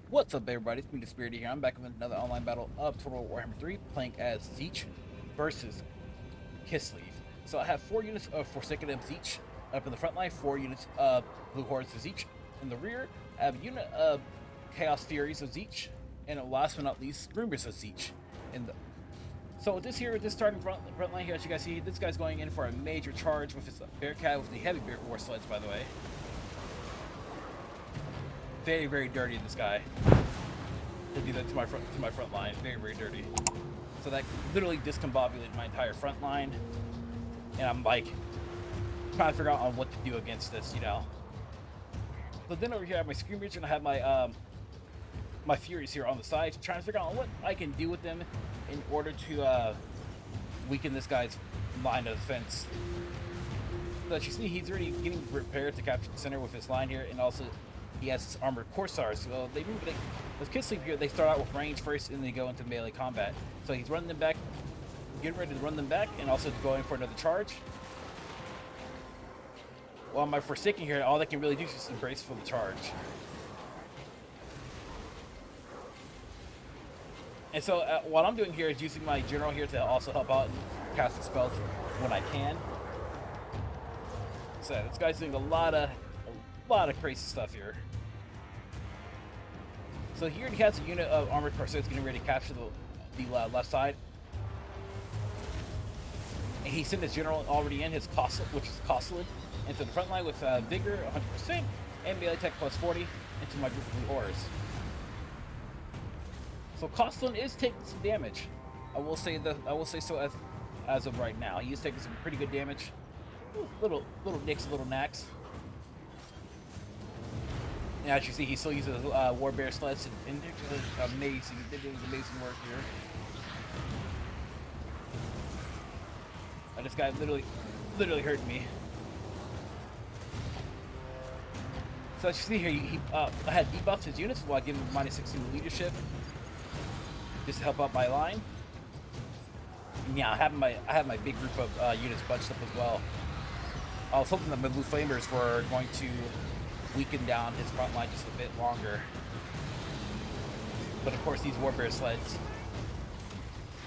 What's up, everybody? It's me, Disbearity here. I'm back with another online battle of Total Warhammer 3, playing as Tzeentch versus Kislev. So I have 4 units of Forsaken of Tzeentch up in the front line, 4 units of Blue Hordes of Tzeentch in the rear. I have a unit of Chaos Furies of Tzeentch, and last but not least, Screamers of Tzeentch. So with this starting front line here, as you guys see, this guy's going in for a major charge with his Bearcat with the heavy war sleds, by the way. Very, very dirty, this guy. To do that to my front line. Very, very dirty. So that literally discombobulated my entire front line. And I'm like trying to figure out on what to do against this, you know. But then over here I have my Screamers and I have my my Furies here on the side, trying to figure out what I can do with them in order to weaken this guy's line of defense. So as you see, he's already getting prepared to capture the center with his line here, and also he has his armored Corsairs. So with Kislev here, they start out with range first and they go into melee combat. So he's running them back, getting ready to run them back, and also going for another charge. While my Forsaken here, all they can really do is just embrace for the charge. And so what I'm doing here is using my general here to also help out and cast the spells when I can. So this guy's doing a lot of crazy stuff here. So here he has a unit of armored Corsairs getting ready to capture the left side. And he sent his general already in, his Kostaltyn, into the front line with Vigor 100% and melee tech plus 40 into my group of Blue Hordes. So Kostaltyn is taking some damage. I will say so as of right now. He is taking some pretty good damage. Little nicks, little knacks. And as you see, he still uses War Bear sleds, and they're just amazing. They're doing amazing work here. This guy literally hurt me. So as you see here, I had debuffed his units while giving him minus 16 leadership, just to help out my line. And yeah, I have my big group of units bunched up as well. I was hoping that my Blue Flamers were going to weaken down his front line just a bit longer. But of course, these War Bear sleds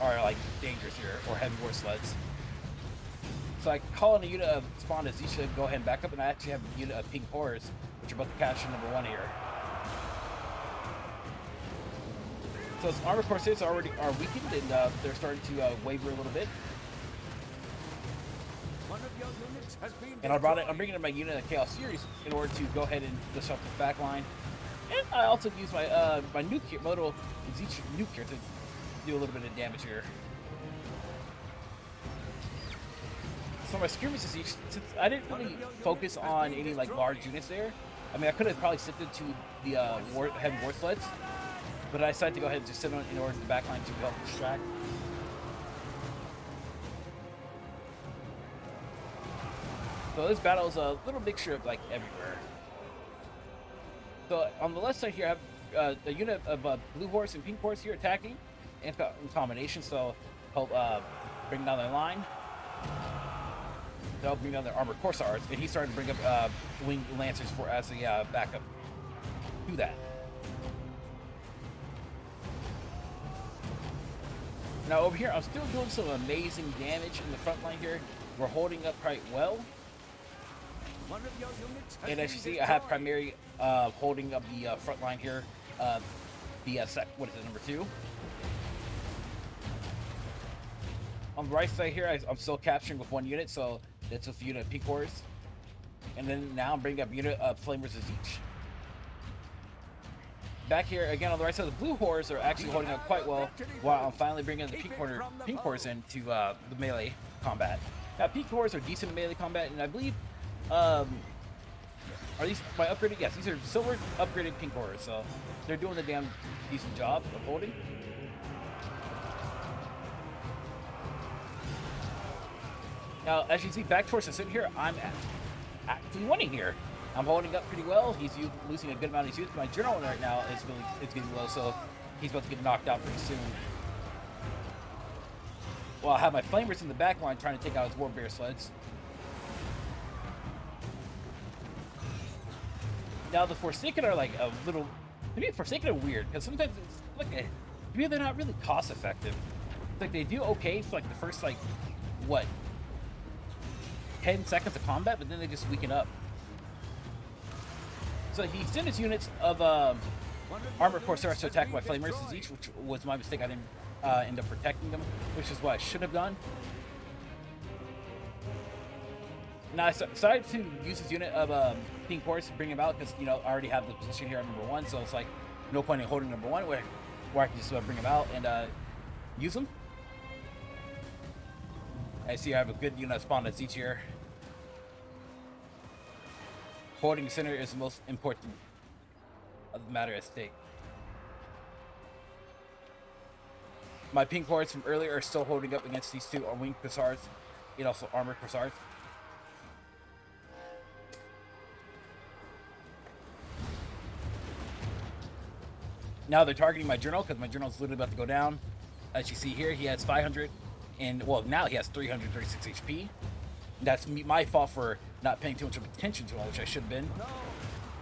are like dangerous here, or heavy war sleds. So I call in a unit of spawn as he should go ahead and back up, and I actually have a unit of Pink Horrors, which are about to capture number 1 here. So his armored Corsairs are weakened, and they're starting to waver a little bit. And I'm bringing in my unit of Chaos Furies in order to go ahead and disrupt the back line. And I also use my my nuke modal Tzeentch nuke here to do a little bit of damage here. So my Screamers is Tzeentch, since I didn't really focus on any like large units there. I mean, I could have probably shifted to the heavy war sleds, but I decided to go ahead and just sit on in order the back line to help distract. So this battle is a little mixture of like everywhere. So on the left side here, I have a unit of Blue Horse and Pink Horse here attacking in combination. So help bring down their line. To help bring down their armored Corsairs, and he's starting to bring up Winged Lancers as a backup to that. Now over here, I'm still doing some amazing damage in the front line here. We're holding up quite well. And as you see, I have Primary holding up the front line here. Number 2. On the right side here, I'm still capturing with 1 unit, so that's with the unit of Pink Hordes. And then now I'm bringing up unit of Flamers of Tzeentch. Back here, again on the right side, the Blue Hordes are actually holding up quite well, while I'm finally bringing the Pink Hordes into the melee combat. Now, Pink Hordes are decent in melee combat, and I believe are these my upgraded? Yes, these are silver upgraded Pink Horrors, so they're doing a damn decent job of holding. Now, as you see, back towards the center here, I'm actually winning here. I'm holding up pretty well. He's losing a good amount of his youth. My general right now is getting low, so he's about to get knocked out pretty soon. Well, I have my Flamers in the back line trying to take out his War Bear sleds. Now the Forsaken are like a little To me, Forsaken are weird, because sometimes it's like maybe they're not really cost effective. It's like they do okay for like the first like what 10 seconds of combat, but then they just weaken up. So he sent his units of armor corsairs to attack my flamers each, which was my mistake. I didn't end up protecting them, which is what I should have done. Now I decided to use his unit of pink horse to bring him out because, you know, I already have the position here on number 1, so it's like no point in holding number 1 where I can just bring him out and use him. I see I have a good unit spawned at Tzeentch here. Holding center is the most important of the matter at stake. My pink hordes from earlier are still holding up against these two winged corsairs and also armored corsairs. Now they're targeting my journal because my journal is literally about to go down. As you see here, he has 500, and well, now he has 336 HP. That's my fault for not paying too much attention to him, which I should have been.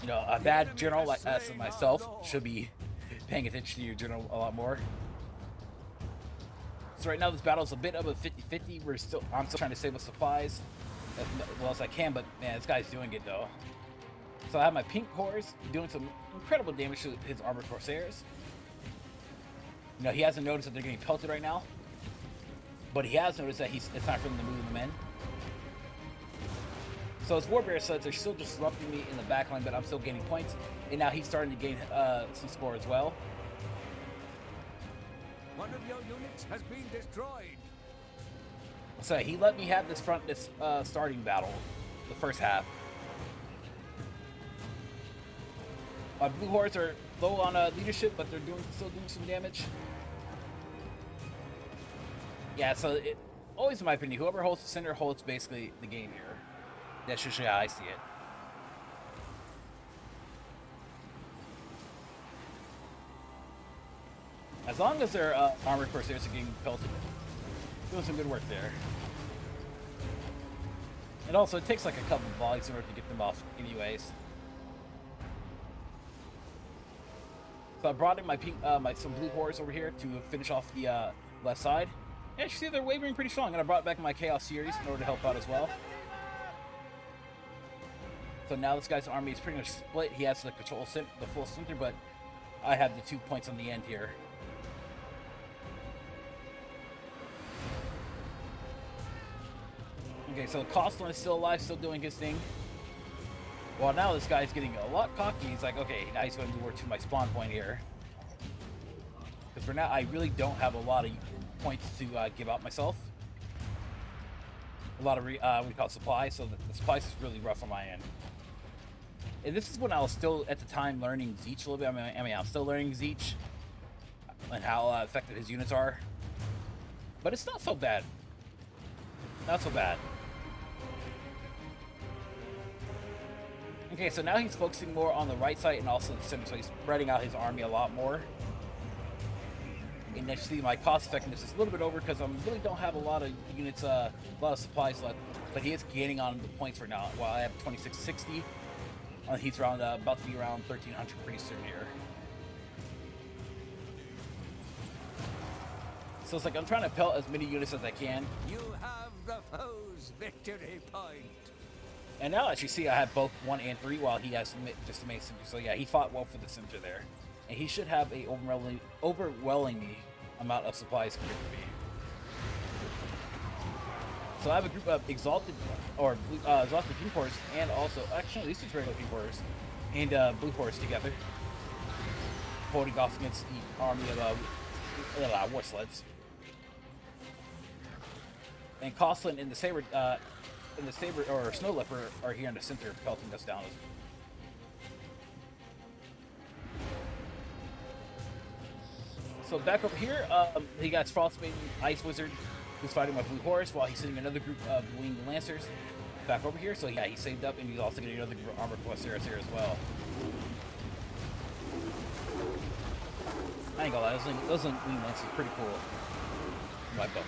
You know, a bad general like us and myself should be paying attention to your journal a lot more. So right now this battle is a bit of a 50-50. I'm still trying to save up supplies as well as I can, but man, this guy's doing it though. So I have my pink horse doing some incredible damage to his armored corsairs. You know, he hasn't noticed that they're getting pelted right now, but he has noticed that it's time for them to move them in. So his warbear sets are still disrupting me in the backline, but I'm still gaining points, and now he's starting to gain some score as well. One of your units has been destroyed. So he let me have this starting battle, the first half. My blue hordes are low on leadership, but they're still doing some damage. Yeah, so always in my opinion, whoever holds the center holds basically the game here. That's usually how I see it. As long as their armored corsairs are getting pelted, doing some good work there. And also, it takes like a couple of volleys in order to get them off anyways. So I brought in my pink, some blue hordes over here to finish off the left side. And you see they're wavering pretty strong, and I brought back my Chaos series in order to help out as well. So now this guy's army is pretty much split. He has to control the full center, but I have the 2 points on the end here. Okay, so Kostaltyn is still alive, still doing his thing. Well, now this guy's getting a lot cocky. He's like, okay, now he's going to move to my spawn point here. Because for now, I really don't have a lot of points to give out myself. A lot of, what do you call it, supplies, so the supplies is really rough on my end. And this is when I was still, at the time, learning Tzeentch a little bit. I mean, I'm still learning Tzeentch and how effective his units are. But it's not so bad. Not so bad. Okay, so now he's focusing more on the right side and also the center, so he's spreading out his army a lot more. And actually, my cost effectiveness is a little bit over because I really don't have a lot of units, a lot of supplies left. But he is gaining on the points right now. While I have 2660, he's around about to be around 1300 pretty soon here. So it's like I'm trying to pelt as many units as I can. You have the foe's victory point. And now, as you see, I have both 1 and 3, while he has just the main center. So yeah, he fought well for the center there. And he should have a overwhelming amount of supplies compared to me. So I have a group of exalted pink hordes, and also, actually, these two regular pink hordes, and blue hordes together, holding off against the army of war sleds. And Kostaltyn and the saber or snow leopard are here in the center, pelting us down. So back over here, he got Frostbane Ice Wizard, who's fighting my blue horse, while he's sending another group of winged lancers back over here. So yeah, he saved up, and he's also getting another group of armored corsairs here as well. I ain't gonna lie, those winged lancers are pretty cool. My bow.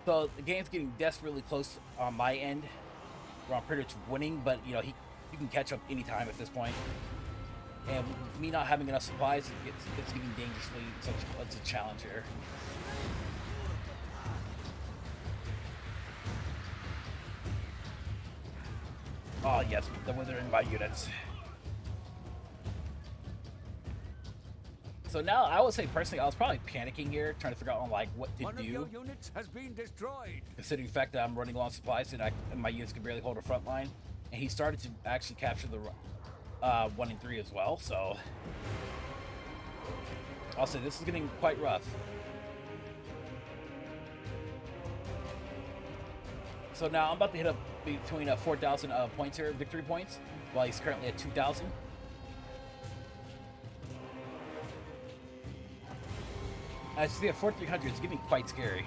So the game's getting desperately close on my end, where I'm pretty much winning, but you know, you can catch up anytime at this point. And me not having enough supplies, it's getting dangerously such a challenge here. Oh yes, the withering by units. So now I would say personally, I was probably panicking here, trying to figure out on like what to One do. of your units has been destroyed. Considering the fact that I'm running low on supplies and my units can barely hold a front line, and he started to actually capture the 1 and 3 as well. So I'll say this is getting quite rough. So now I'm about to hit up between 4,000 points here, victory points, while he's currently at 2,000. I see at 4,300, it's getting quite scary.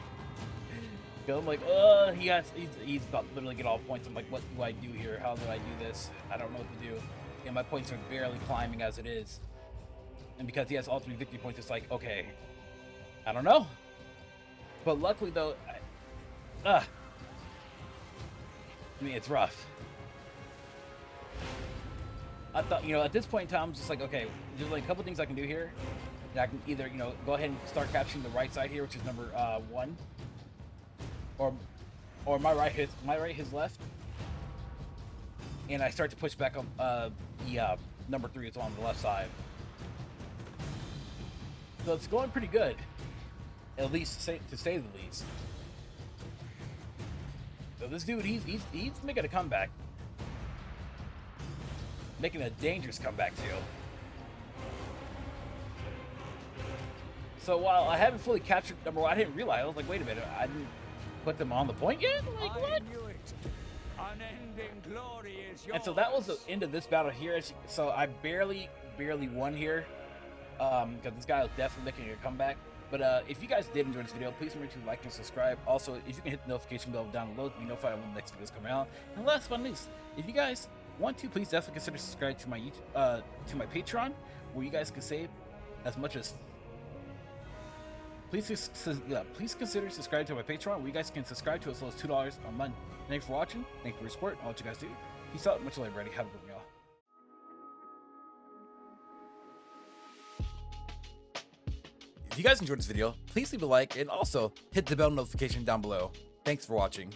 Because I'm like, he's about to literally get all points. I'm like, what do I do here? How do I do this? I don't know what to do. And my points are barely climbing as it is. And because he has all 3 victory points, it's like, okay, I don't know. But luckily though, I mean, it's rough. I thought, you know, at this point in time, I'm just like, okay, there's like a couple things I can do here. I can either, you know, go ahead and start capturing the right side here, which is number 1, or my right his left, and I start to push back on the number 3 is on the left side. So it's going pretty good, at least to say the least. So this dude, he's making a comeback, making a dangerous comeback too. So while I haven't fully captured number 1, I didn't realize. I was like, wait a minute, I didn't put them on the point yet? Like, what? I knew it. Unending glory is yours. And so that was the end of this battle here. So I barely won here, because this guy was definitely making a comeback. But if you guys did enjoy this video, please remember to like and subscribe. Also, if you can hit the notification bell down below to be notified when the next videos come out. And last but not least, if you guys want to, please definitely consider subscribing to my to my Patreon, where you guys can save as much as. Please consider subscribing to my Patreon, where you guys can subscribe to as low as $2 a month. Thanks for watching. Thank you for your support. I'll let you guys do. Peace out. Much love, everybody. Have a good one, y'all. If you guys enjoyed this video, please leave a like and also hit the bell notification down below. Thanks for watching.